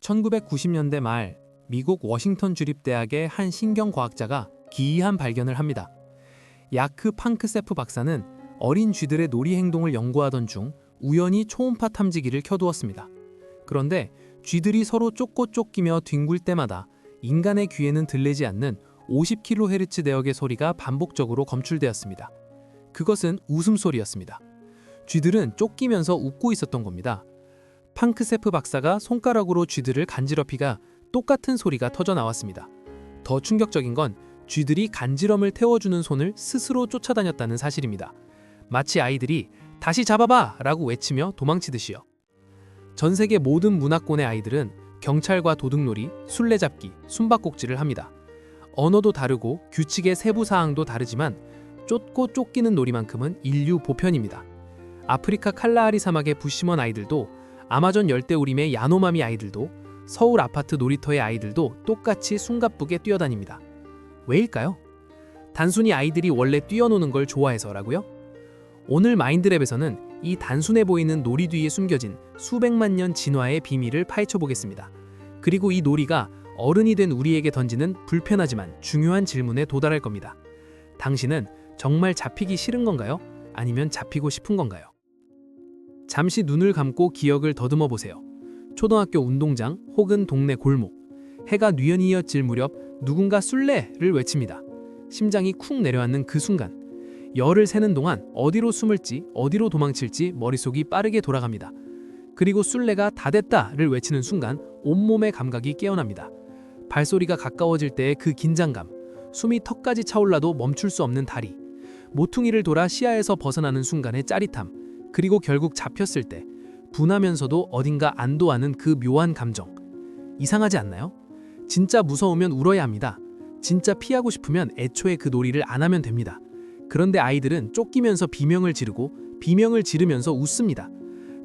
1990년대 말 미국 워싱턴 주립대학의 한 신경과학자가 기이한 발견을 합니다. 야크 팡크세프 박사는 어린 쥐들의 놀이 행동을 연구하던 중 우연히 초음파 탐지기를 켜두었습니다. 그런데 쥐들이 서로 쫓고 쫓기며 뒹굴 때마다 인간의 귀에는 들리지 않는 50kHz 대역의 소리가 반복적으로 검출되었습니다. 그것은 웃음소리였습니다. 쥐들은 쫓기면서 웃고 있었던 겁니다. 팡크세프 박사가 손가락으로 쥐들을 간지럽히가 똑같은 소리가 터져 나왔습니다. 더 충격적인 건 쥐들이 간지럼을 태워주는 손을 스스로 쫓아다녔다는 사실입니다. 마치 아이들이 다시 잡아봐! 라고 외치며 도망치듯이요. 전 세계 모든 문화권의 아이들은 경찰과 도둑놀이, 술래잡기, 숨바꼭질을 합니다. 언어도 다르고 규칙의 세부 사항도 다르지만 쫓고 쫓기는 놀이만큼은 인류 보편입니다. 아프리카 칼라하리 사막의 부시먼 아이들도, 아마존 열대우림의 야노마미 아이들도, 서울 아파트 놀이터의 아이들도 똑같이 숨가쁘게 뛰어다닙니다. 왜일까요? 단순히 아이들이 원래 뛰어노는 걸 좋아해서라고요? 오늘 마인드랩에서는 이 단순해 보이는 놀이 뒤에 숨겨진 수백만 년 진화의 비밀을 파헤쳐 보겠습니다. 그리고 이 놀이가 어른이 된 우리에게 던지는 불편하지만 중요한 질문에 도달할 겁니다. 당신은 정말 잡히기 싫은 건가요? 아니면 잡히고 싶은 건가요? 잠시 눈을 감고 기억을 더듬어 보세요. 초등학교 운동장 혹은 동네 골목. 해가 뉘엿뉘엿 질 무렵 누군가 술래를 외칩니다. 심장이 쿵 내려앉는 그 순간. 열을 세는 동안 어디로 숨을지 어디로 도망칠지 머릿속이 빠르게 돌아갑니다. 그리고 술래가 다 됐다를 외치는 순간 온몸의 감각이 깨어납니다. 발소리가 가까워질 때의 그 긴장감, 숨이 턱까지 차올라도 멈출 수 없는 다리, 모퉁이를 돌아 시야에서 벗어나는 순간의 짜릿함, 그리고 결국 잡혔을 때 분하면서도 어딘가 안도하는 그 묘한 감정. 이상하지 않나요? 진짜 무서우면 울어야 합니다. 진짜 피하고 싶으면 애초에 그 놀이를 안 하면 됩니다. 그런데 아이들은 쫓기면서 비명을 지르고 비명을 지르면서 웃습니다.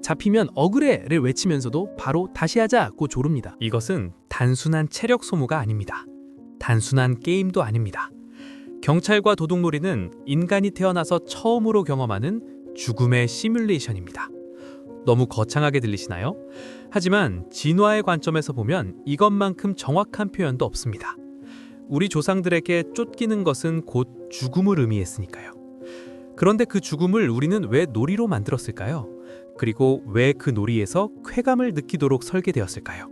잡히면 억울해를 외치면서도 바로 다시 하자고 조릅니다. 이것은 단순한 체력 소모가 아닙니다. 단순한 게임도 아닙니다. 경찰과 도둑놀이는 인간이 태어나서 처음으로 경험하는 죽음의 시뮬레이션입니다. 너무 거창하게 들리시나요? 하지만 진화의 관점에서 보면 이것만큼 정확한 표현도 없습니다. 우리 조상들에게 쫓기는 것은 곧 죽음을 의미했으니까요. 그런데 그 죽음을 우리는 왜 놀이로 만들었을까요? 그리고 왜 그 놀이에서 쾌감을 느끼도록 설계되었을까요?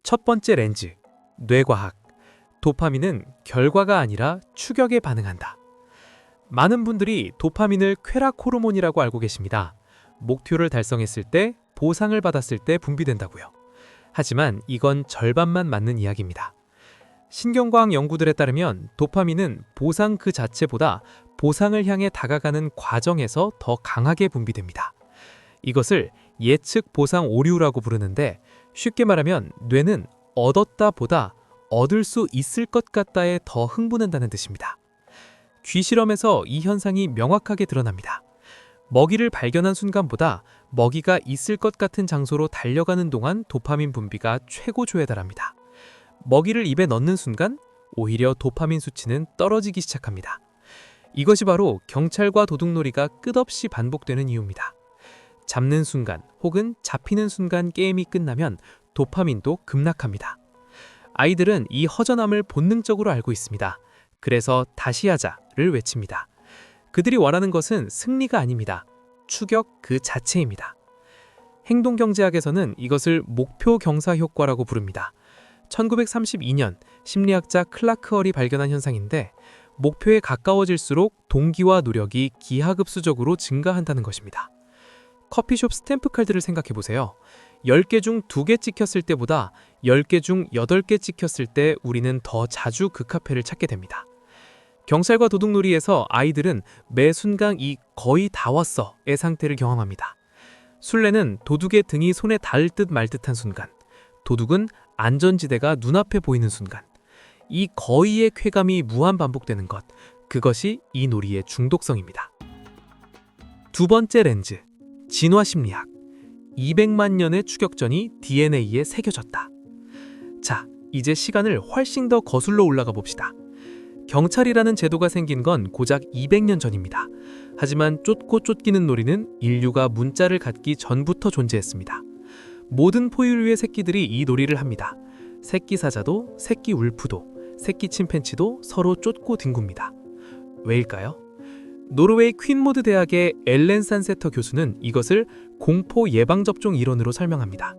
첫 번째 렌즈, 뇌과학. 도파민은 결과가 아니라 추격에 반응한다. 많은 분들이 도파민을 쾌락 호르몬이라고 알고 계십니다. 목표를 달성했을 때, 보상을 받았을 때 분비된다고요. 하지만 이건 절반만 맞는 이야기입니다. 신경과학 연구들에 따르면 도파민은 보상 그 자체보다 보상을 향해 다가가는 과정에서 더 강하게 분비됩니다. 이것을 예측 보상 오류라고 부르는데, 쉽게 말하면 뇌는 얻었다 보다 얻을 수 있을 것 같다에 더 흥분한다는 뜻입니다. 귀 실험에서 이 현상이 명확하게 드러납니다. 먹이를 발견한 순간보다 먹이가 있을 것 같은 장소로 달려가는 동안 도파민 분비가 최고조에 달합니다. 먹이를 입에 넣는 순간 오히려 도파민 수치는 떨어지기 시작합니다. 이것이 바로 경찰과 도둑놀이가 끝없이 반복되는 이유입니다. 잡는 순간 혹은 잡히는 순간 게임이 끝나면 도파민도 급락합니다. 아이들은 이 허전함을 본능적으로 알고 있습니다. 그래서 다시 하자를 외칩니다. 그들이 원하는 것은 승리가 아닙니다. 추격 그 자체입니다. 행동경제학에서는 이것을 목표 경사 효과라고 부릅니다. 1932년 심리학자 클라크 헐이 발견한 현상인데, 목표에 가까워질수록 동기와 노력이 기하급수적으로 증가한다는 것입니다. 커피숍 스탬프 카드를 생각해보세요. 10개 중 2개 찍혔을 때보다 10개 중 8개 찍혔을 때 우리는 더 자주 그 카페를 찾게 됩니다. 경찰과 도둑놀이에서 아이들은 매 순간 이 거의 다 왔어의 상태를 경험합니다. 술래는 도둑의 등이 손에 닿을 듯 말 듯한 순간, 도둑은 안전지대가 눈앞에 보이는 순간, 이 거의의 쾌감이 무한 반복되는 것, 그것이 이 놀이의 중독성입니다. 두 번째 렌즈, 진화심리학. 200만 년의 추격전이 DNA에 새겨졌다. 자, 이제 시간을 훨씬 더 거슬러 올라가 봅시다. 경찰이라는 제도가 생긴 건 고작 200년 전입니다. 하지만 쫓고 쫓기는 놀이는 인류가 문자를 갖기 전부터 존재했습니다. 모든 포유류의 새끼들이 이 놀이를 합니다. 새끼 사자도, 새끼 울프도, 새끼 침팬치도 서로 쫓고 뒹굽니다. 왜일까요? 노르웨이 퀸모드 대학의 엘렌 산세터 교수는 이것을 공포 예방접종 이론으로 설명합니다.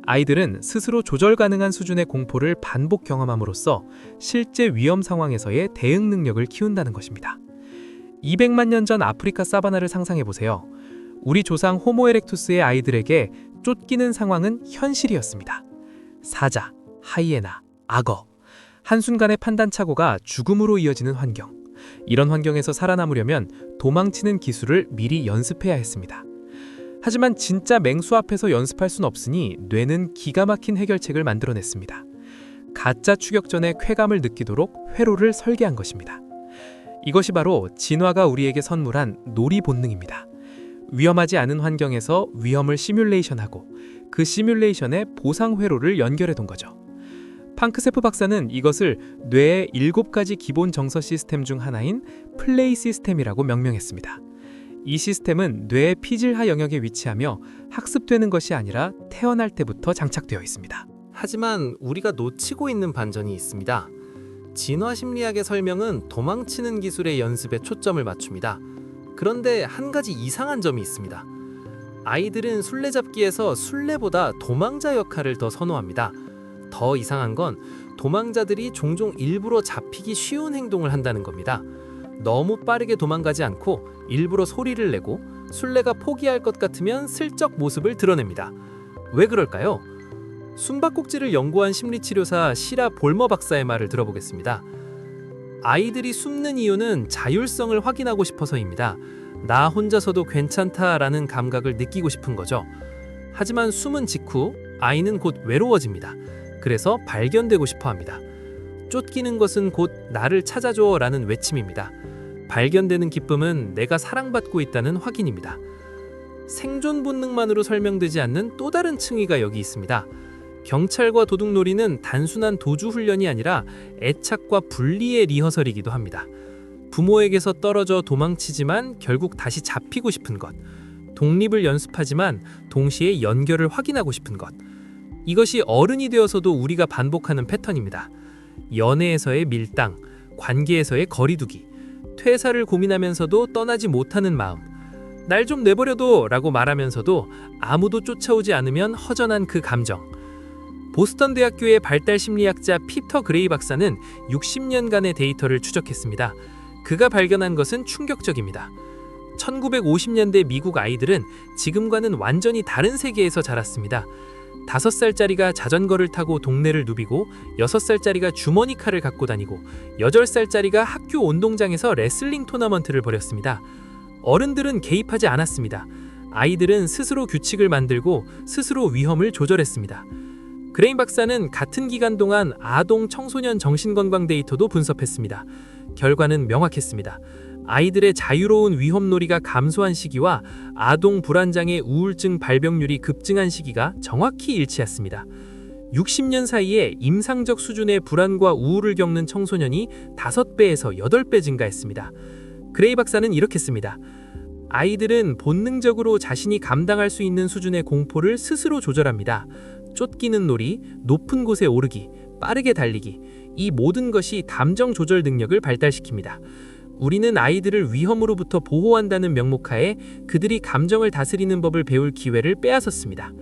아이들은 스스로 조절 가능한 수준의 공포를 반복 경험함으로써 실제 위험 상황에서의 대응 능력을 키운다는 것입니다. 200만 년 전 아프리카 사바나를 상상해보세요. 우리 조상 호모 에렉투스의 아이들에게 쫓기는 상황은 현실이었습니다. 사자, 하이에나, 악어. 한순간의 판단착오가 죽음으로 이어지는 환경. 이런 환경에서 살아남으려면 도망치는 기술을 미리 연습해야 했습니다. 하지만 진짜 맹수 앞에서 연습할 순 없으니 뇌는 기가 막힌 해결책을 만들어냈습니다. 가짜 추격전의 쾌감을 느끼도록 회로를 설계한 것입니다. 이것이 바로 진화가 우리에게 선물한 놀이 본능입니다. 위험하지 않은 환경에서 위험을 시뮬레이션하고 그 시뮬레이션에 보상 회로를 연결해둔 거죠. 팡크세프 박사는 이것을 뇌의 7가지 기본 정서 시스템 중 하나인 플레이 시스템이라고 명명했습니다. 이 시스템은 뇌의 피질하 영역에 위치하며 학습되는 것이 아니라 태어날 때부터 장착되어 있습니다. 하지만 우리가 놓치고 있는 반전이 있습니다. 진화 심리학의 설명은 도망치는 기술의 연습에 초점을 맞춥니다. 그런데 한 가지 이상한 점이 있습니다. 아이들은 술래잡기에서 술래보다 도망자 역할을 더 선호합니다. 더 이상한 건 도망자들이 종종 일부러 잡히기 쉬운 행동을 한다는 겁니다. 너무 빠르게 도망가지 않고 일부러 소리를 내고 술래가 포기할 것 같으면 슬쩍 모습을 드러냅니다. 왜 그럴까요? 숨바꼭질을 연구한 심리치료사 시라 볼머 박사의 말을 들어보겠습니다. 아이들이 숨는 이유는 자율성을 확인하고 싶어서입니다. 나 혼자서도 괜찮다라는 감각을 느끼고 싶은 거죠. 하지만 숨은 직후 아이는 곧 외로워집니다. 그래서 발견되고 싶어 합니다. 쫓기는 것은 곧 나를 찾아줘 라는 외침입니다. 발견되는 기쁨은 내가 사랑받고 있다는 확인입니다. 생존 본능만으로 설명되지 않는 또 다른 층위가 여기 있습니다. 경찰과 도둑놀이는 단순한 도주 훈련이 아니라 애착과 분리의 리허설이기도 합니다. 부모에게서 떨어져 도망치지만 결국 다시 잡히고 싶은 것. 독립을 연습하지만 동시에 연결을 확인하고 싶은 것. 이것이 어른이 되어서도 우리가 반복하는 패턴입니다. 연애에서의 밀당, 관계에서의 거리두기, 퇴사를 고민하면서도 떠나지 못하는 마음. 날 좀 내버려둬 라고 말하면서도 아무도 쫓아오지 않으면 허전한 그 감정. 보스턴 대학교의 발달 심리학자 피터 그레이 박사는 60년간의 데이터를 추적했습니다. 그가 발견한 것은 충격적입니다. 1950년대 미국 아이들은 지금과는 완전히 다른 세계에서 자랐습니다. 5살짜리가 자전거를 타고 동네를 누비고 6살짜리가 주머니 칼을 갖고 다니고 8살짜리가 학교 운동장에서 레슬링 토너먼트를 벌였습니다. 어른들은 개입하지 않았습니다. 아이들은 스스로 규칙을 만들고 스스로 위험을 조절했습니다. 그레인 박사는 같은 기간 동안 아동 청소년 정신건강 데이터도 분석했습니다. 결과는 명확했습니다. 아이들의 자유로운 위험놀이가 감소한 시기와 아동 불안장애 우울증 발병률이 급증한 시기가 정확히 일치했습니다. 60년 사이에 임상적 수준의 불안과 우울을 겪는 청소년이 5배에서 8배 증가했습니다. 그레이 박사는 이렇게 씁니다. 아이들은 본능적으로 자신이 감당할 수 있는 수준의 공포를 스스로 조절합니다. 쫓기는 놀이, 높은 곳에 오르기, 빠르게 달리기, 이 모든 것이 감정 조절 능력을 발달시킵니다. 우리는 아이들을 위험으로부터 보호한다는 명목하에 그들이 감정을 다스리는 법을 배울 기회를 빼앗았습니다.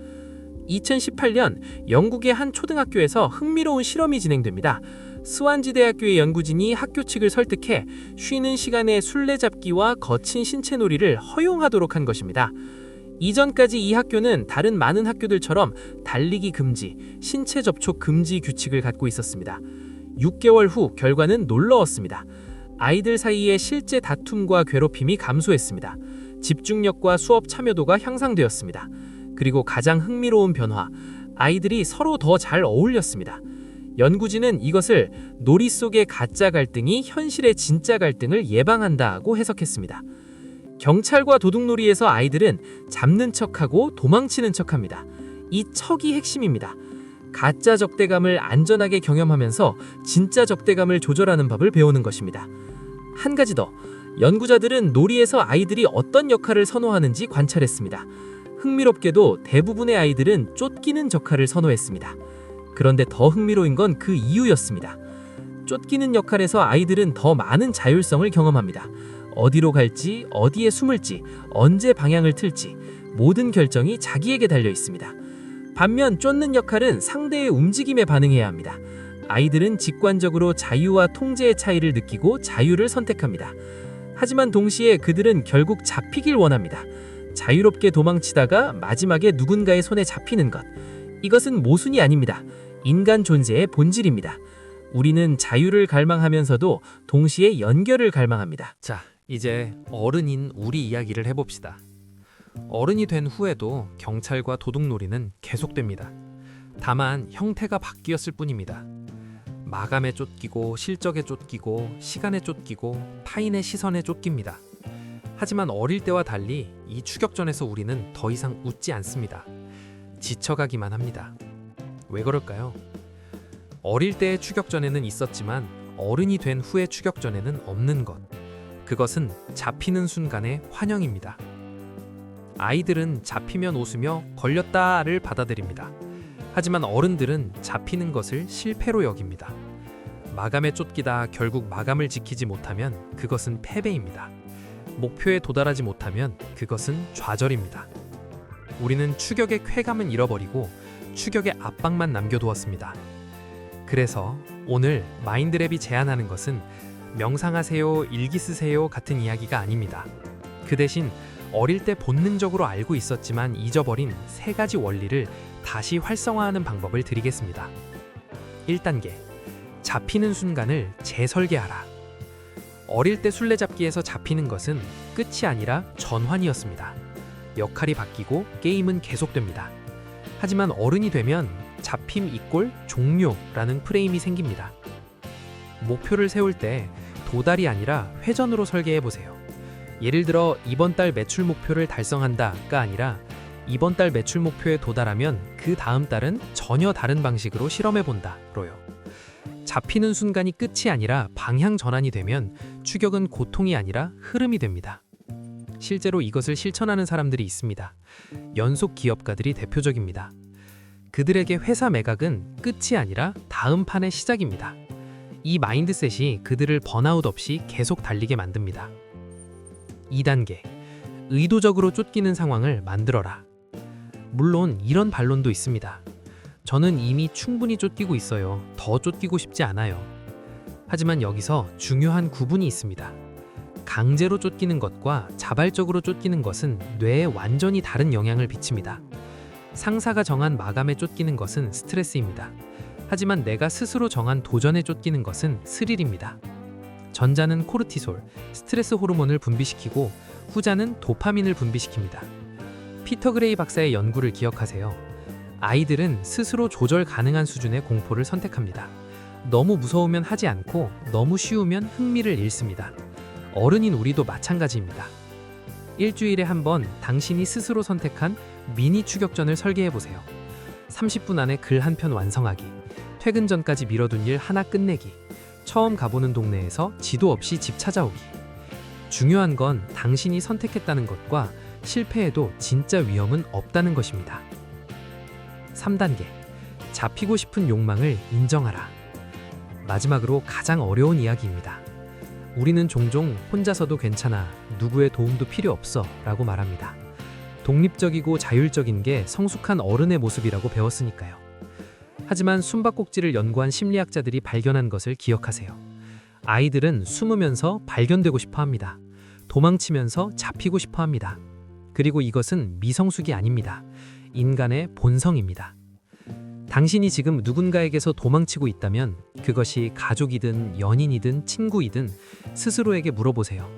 2018년 영국의 한 초등학교에서 흥미로운 실험이 진행됩니다. 스완지 대학교의 연구진이 학교 측을 설득해 쉬는 시간에 술래잡기와 거친 신체놀이를 허용하도록 한 것입니다. 이전까지 이 학교는 다른 많은 학교들처럼 달리기 금지, 신체 접촉 금지 규칙을 갖고 있었습니다. 6개월 후 결과는 놀라웠습니다. 아이들 사이의 실제 다툼과 괴롭힘이 감소했습니다. 집중력과 수업 참여도가 향상되었습니다. 그리고 가장 흥미로운 변화, 아이들이 서로 더 잘 어울렸습니다. 연구진은 이것을 놀이 속의 가짜 갈등이 현실의 진짜 갈등을 예방한다고 해석했습니다. 경찰과 도둑놀이에서 아이들은 잡는 척하고 도망치는 척합니다. 이 척이 핵심입니다. 가짜 적대감을 안전하게 경험하면서 진짜 적대감을 조절하는 법을 배우는 것입니다. 한 가지 더, 연구자들은 놀이에서 아이들이 어떤 역할을 선호하는지 관찰했습니다. 흥미롭게도 대부분의 아이들은 쫓기는 역할을 선호했습니다. 그런데 더 흥미로운 건 그 이유였습니다. 쫓기는 역할에서 아이들은 더 많은 자율성을 경험합니다. 어디로 갈지, 어디에 숨을지, 언제 방향을 틀지 모든 결정이 자기에게 달려 있습니다. 반면 쫓는 역할은 상대의 움직임에 반응해야 합니다. 아이들은 직관적으로 자유와 통제의 차이를 느끼고 자유를 선택합니다. 하지만 동시에 그들은 결국 잡히길 원합니다. 자유롭게 도망치다가 마지막에 누군가의 손에 잡히는 것. 이것은 모순이 아닙니다. 인간 존재의 본질입니다. 우리는 자유를 갈망하면서도 동시에 연결을 갈망합니다. 자, 이제 어른인 우리 이야기를 해봅시다. 어른이 된 후에도 경찰과 도둑놀이는 계속됩니다. 다만 형태가 바뀌었을 뿐입니다. 마감에 쫓기고 실적에 쫓기고 시간에 쫓기고 타인의 시선에 쫓깁니다. 하지만 어릴 때와 달리 이 추격전에서 우리는 더 이상 웃지 않습니다. 지쳐가기만 합니다. 왜 그럴까요? 어릴 때의 추격전에는 있었지만 어른이 된 후의 추격전에는 없는 것. 그것은 잡히는 순간의 환영입니다. 아이들은 잡히면 웃으며 걸렸다를 받아들입니다. 하지만 어른들은 잡히는 것을 실패로 여깁니다. 마감에 쫓기다 결국 마감을 지키지 못하면 그것은 패배입니다. 목표에 도달하지 못하면 그것은 좌절입니다. 우리는 추격의 쾌감은 잃어버리고 추격의 압박만 남겨두었습니다. 그래서 오늘 마인드랩이 제안하는 것은 명상하세요, 일기 쓰세요 같은 이야기가 아닙니다. 그 대신 어릴 때 본능적으로 알고 있었지만 잊어버린 세 가지 원리를 다시 활성화하는 방법을 드리겠습니다. 1단계, 잡히는 순간을 재설계하라. 어릴 때 술래잡기에서 잡히는 것은 끝이 아니라 전환이었습니다. 역할이 바뀌고 게임은 계속됩니다. 하지만 어른이 되면 잡힘 이꼴 종료라는 프레임이 생깁니다. 목표를 세울 때 도달이 아니라 회전으로 설계해보세요. 예를 들어 이번 달 매출 목표를 달성한다가 아니라 이번 달 매출 목표에 도달하면 그 다음 달은 전혀 다른 방식으로 실험해본다로요. 잡히는 순간이 끝이 아니라 방향 전환이 되면 추격은 고통이 아니라 흐름이 됩니다. 실제로 이것을 실천하는 사람들이 있습니다. 연속 기업가들이 대표적입니다. 그들에게 회사 매각은 끝이 아니라 다음 판의 시작입니다. 이 마인드셋이 그들을 번아웃 없이 계속 달리게 만듭니다. 2단계, 의도적으로 쫓기는 상황을 만들어라. 물론 이런 반론도 있습니다. 저는 이미 충분히 쫓기고 있어요. 더 쫓기고 싶지 않아요. 하지만 여기서 중요한 구분이 있습니다. 강제로 쫓기는 것과 자발적으로 쫓기는 것은 뇌에 완전히 다른 영향을 미칩니다. 상사가 정한 마감에 쫓기는 것은 스트레스입니다. 하지만 내가 스스로 정한 도전에 쫓기는 것은 스릴입니다. 전자는 코르티솔, 스트레스 호르몬을 분비시키고 후자는 도파민을 분비시킵니다. 피터 그레이 박사의 연구를 기억하세요. 아이들은 스스로 조절 가능한 수준의 공포를 선택합니다. 너무 무서우면 하지 않고 너무 쉬우면 흥미를 잃습니다. 어른인 우리도 마찬가지입니다. 일주일에 한 번 당신이 스스로 선택한 미니 추격전을 설계해보세요. 30분 안에 글 한 편 완성하기, 퇴근 전까지 미뤄둔 일 하나 끝내기, 처음 가보는 동네에서 지도 없이 집 찾아오기. 중요한 건 당신이 선택했다는 것과 실패해도 진짜 위험은 없다는 것입니다. 3단계, 잡히고 싶은 욕망을 인정하라. 마지막으로 가장 어려운 이야기입니다. 우리는 종종 혼자서도 괜찮아, 누구의 도움도 필요 없어 라고 말합니다. 독립적이고 자율적인 게 성숙한 어른의 모습이라고 배웠으니까요. 하지만 숨바꼭질을 연구한 심리학자들이 발견한 것을 기억하세요. 아이들은 숨으면서 발견되고 싶어 합니다. 도망치면서 잡히고 싶어 합니다. 그리고 이것은 미성숙이 아닙니다. 인간의 본성입니다. 당신이 지금 누군가에게서 도망치고 있다면 그것이 가족이든 연인이든 친구이든 스스로에게 물어보세요.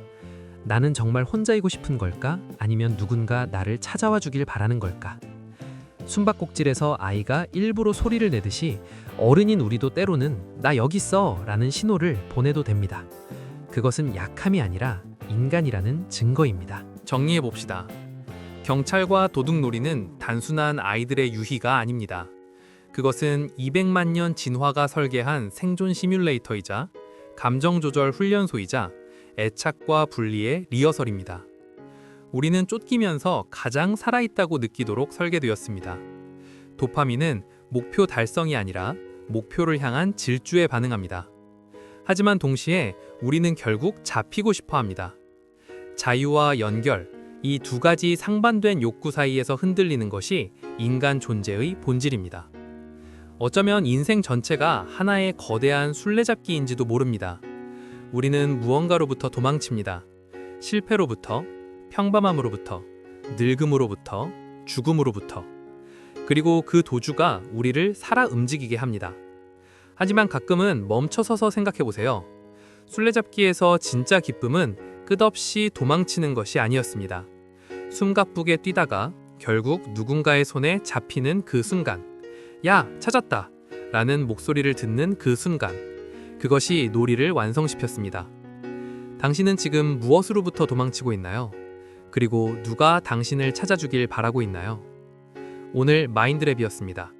나는 정말 혼자이고 싶은 걸까? 아니면 누군가 나를 찾아와 주길 바라는 걸까? 숨바꼭질에서 아이가 일부러 소리를 내듯이 어른인 우리도 때로는 나 여기 있어 라는 신호를 보내도 됩니다. 그것은 약함이 아니라 인간이라는 증거입니다. 정리해봅시다. 경찰과 도둑놀이는 단순한 아이들의 유희가 아닙니다. 그것은 200만 년 진화가 설계한 생존 시뮬레이터이자 감정 조절 훈련소이자 애착과 분리의 리허설입니다. 우리는 쫓기면서 가장 살아있다고 느끼도록 설계되었습니다. 도파민은 목표 달성이 아니라 목표를 향한 질주에 반응합니다. 하지만 동시에 우리는 결국 잡히고 싶어 합니다. 자유와 연결, 이 두 가지 상반된 욕구 사이에서 흔들리는 것이 인간 존재의 본질입니다. 어쩌면 인생 전체가 하나의 거대한 술래잡기인지도 모릅니다. 우리는 무언가로부터 도망칩니다. 실패로부터, 평범함으로부터, 늙음으로부터, 죽음으로부터. 그리고 그 도주가 우리를 살아 움직이게 합니다. 하지만 가끔은 멈춰서서 생각해보세요. 술래잡기에서 진짜 기쁨은 끝없이 도망치는 것이 아니었습니다. 숨가쁘게 뛰다가 결국 누군가의 손에 잡히는 그 순간, 야, 찾았다! 라는 목소리를 듣는 그 순간, 그것이 놀이를 완성시켰습니다. 당신은 지금 무엇으로부터 도망치고 있나요? 그리고 누가 당신을 찾아주길 바라고 있나요? 오늘 마인드랩이었습니다.